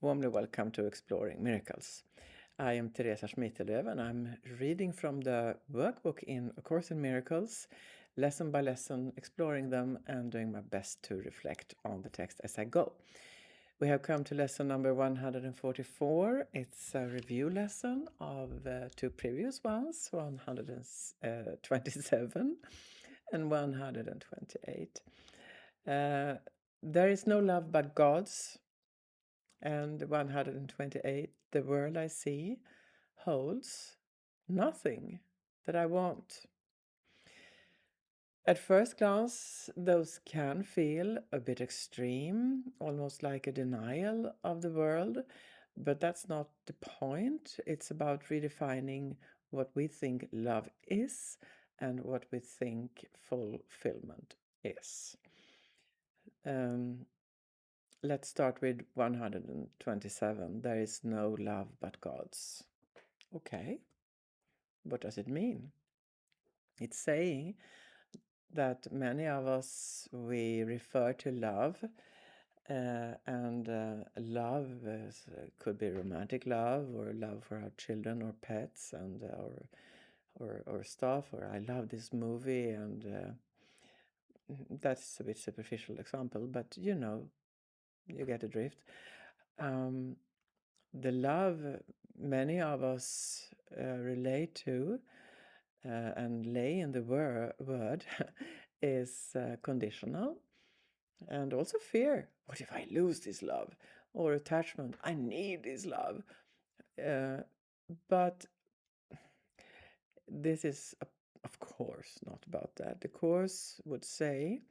Warmly welcome to Exploring Miracles. I am Teresa Schmitelöv and I'm reading from the workbook in A Course in Miracles, lesson by lesson, exploring them and doing my best to reflect on the text as I go. We have come to lesson number 144. It's a review lesson of two previous ones, 127 and 128. There is no love but God's. And 128, the world I see holds nothing that I want. At first glance, those can feel a bit extreme, almost like a denial of the world, but that's not the point. It's about redefining what we think love is and what we think fulfillment is. Let's start with 127. There is no love but God's. Okay, what does it mean? It's saying that many of us, we refer to love, and love could be romantic love or love for our children or pets and or stuff, or I love this movie, and that's a bit superficial example, but you get the drift. The love many of us relate to and lay in the word is conditional, and also fear. What if I lose this love? Or attachment. I need this love. But this is, of course, not about that. The Course would say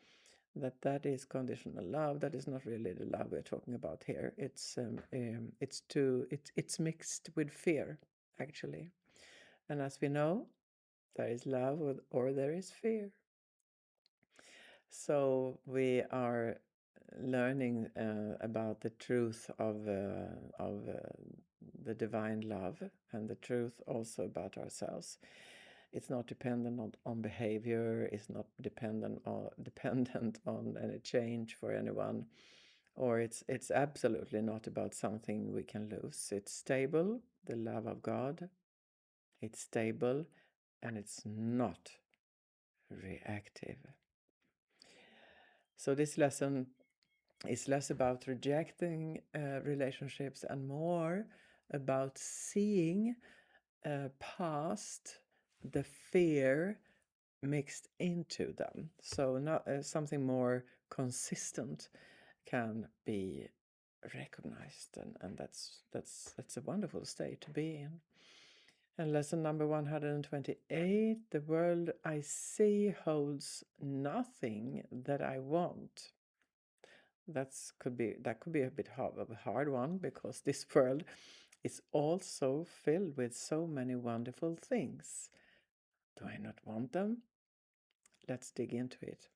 that is conditional love. That is not really the love we're talking about here. It's mixed with fear, actually. And as we know, there is love or there is fear. So we are learning about the truth of the divine love, and the truth also about ourselves. It's not dependent on behavior. It's not dependent on any change for anyone, or it's absolutely not about something we can lose. It's stable, the love of God. It's stable, and it's not reactive. So this lesson is less about rejecting relationships and more about seeing past the fear mixed into them. So not something more consistent can be recognized, and that's a wonderful state to be in. And lesson number 128, the world I see holds nothing that I want. That could be a bit of a hard one, because this world is also filled with so many wonderful things. Do I not want them? Let's dig into it.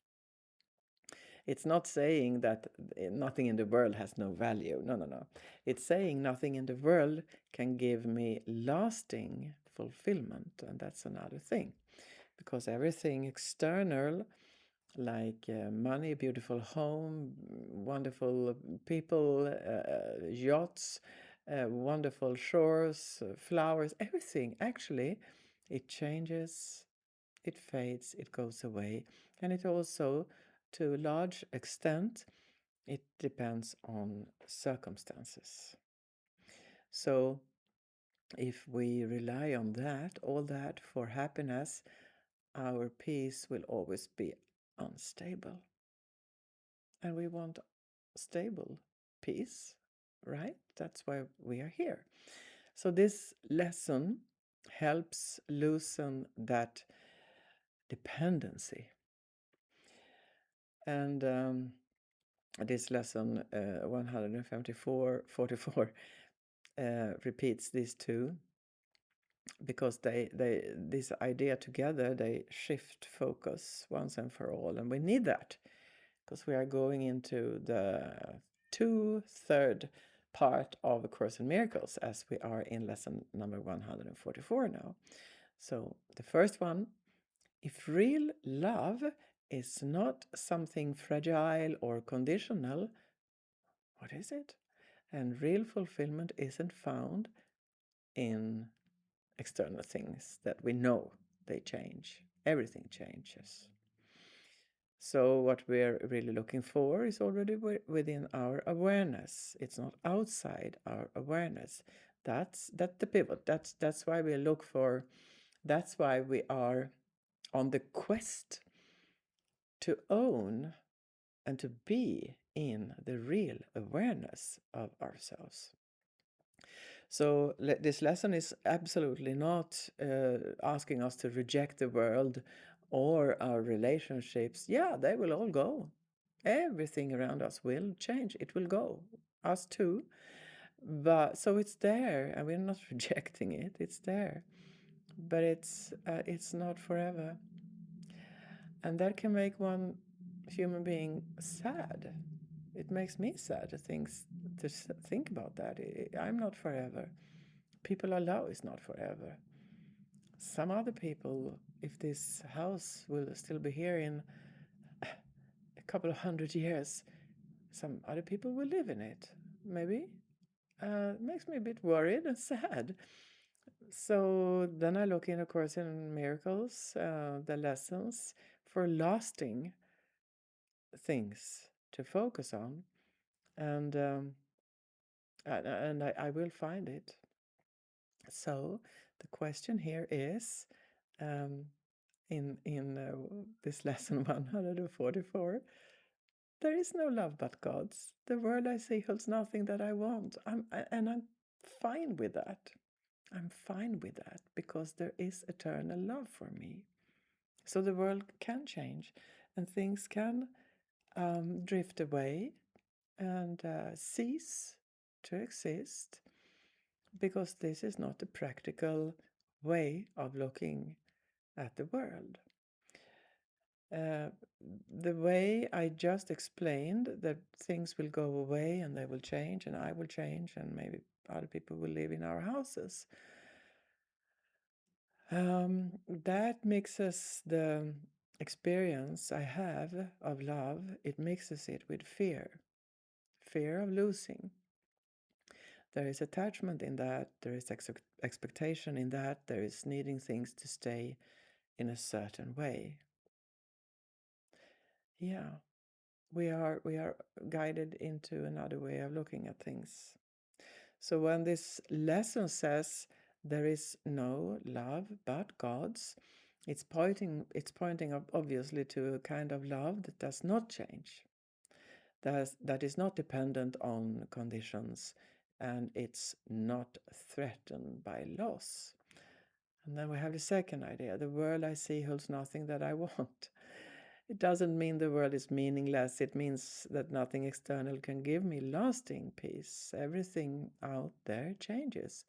It's not saying that nothing in the world has no value. No. It's saying nothing in the world can give me lasting fulfillment, and that's another thing. Because everything external, like money, beautiful home, wonderful people, yachts, wonderful shores, flowers, everything, actually, it changes, it fades, it goes away. And it also, to a large extent, it depends on circumstances. So if we rely on all that for happiness, our peace will always be unstable. And we want stable peace, right? That's why we are here. So this lesson helps loosen that dependency. And this lesson 144 repeats these two, because they this idea together, they shift focus once and for all, and we need that, because we are going into the 2/3 part of A Course in Miracles, as we are in lesson number 144 now. So the first one, if real love is not something fragile or conditional, what is it? And real fulfillment isn't found in external things that we know they change. Everything changes. So what we're really looking for is already within our awareness. It's not outside our awareness. That's the pivot. That's why we look for. That's why we are on the quest to own and to be in the real awareness of ourselves. So this lesson is absolutely not asking us to reject the world or our relationships. Yeah, they will all go. Everything around us will change. It will go. Us too. But so it's there, and we're not rejecting it. It's there, but it's not forever, and that can make one human being sad. It makes me sad to think about that. I'm not forever. People I love is not forever. Some other people, if this house will still be here in a couple of 100 years, some other people will live in it. Maybe. It makes me a bit worried and sad. So then I look in A Course in Miracles, the lessons for lasting things to focus on, and I will find it. So the question here is, in this lesson 144, there is no love but God's. The world I see holds nothing that I want. I'm fine with that. I'm fine with that because there is eternal love for me. So the world can change and things can drift away and cease to exist because this is not a practical way of looking at the world. The way I just explained, that things will go away and they will change and I will change and maybe other people will live in our houses. That mixes the experience I have of love, it mixes it with fear of losing. There is attachment in that, there is expectation in that, there is needing things to stay in a certain way. Yeah, we are guided into another way of looking at things. So when this lesson says there is no love but God's, it's pointing obviously to a kind of love that does not change, that is not dependent on conditions, and it's not threatened by loss. And then we have the second idea: the world I see holds nothing that I want. It doesn't mean the world is meaningless. It means that nothing external can give me lasting peace. Everything out there changes.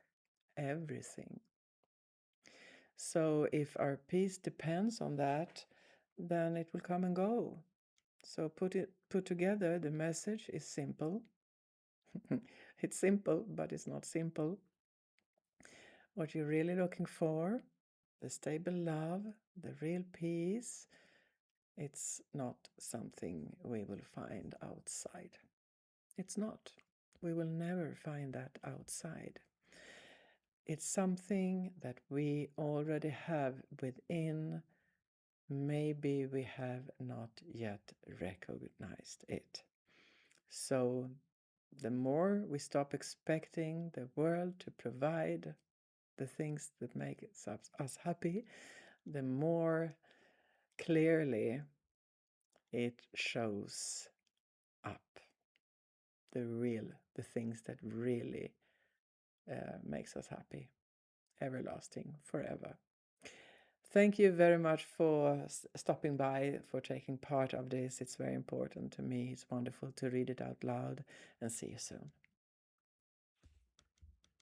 Everything. So if our peace depends on that, then it will come and go. So put together, the message is simple. It's simple, but it's not simple. What you're really looking for, the stable love, the real peace, it's not something we will find outside. It's not. We will never find that outside. It's something that we already have within. Maybe we have not yet recognized it. So the more we stop expecting the world to provide the things that make us happy, the more clearly it shows up the things that really makes us happy, everlasting, forever. Thank you very much for stopping by, for taking part of this. It's very important to me. It's wonderful to read it out loud, and see you soon.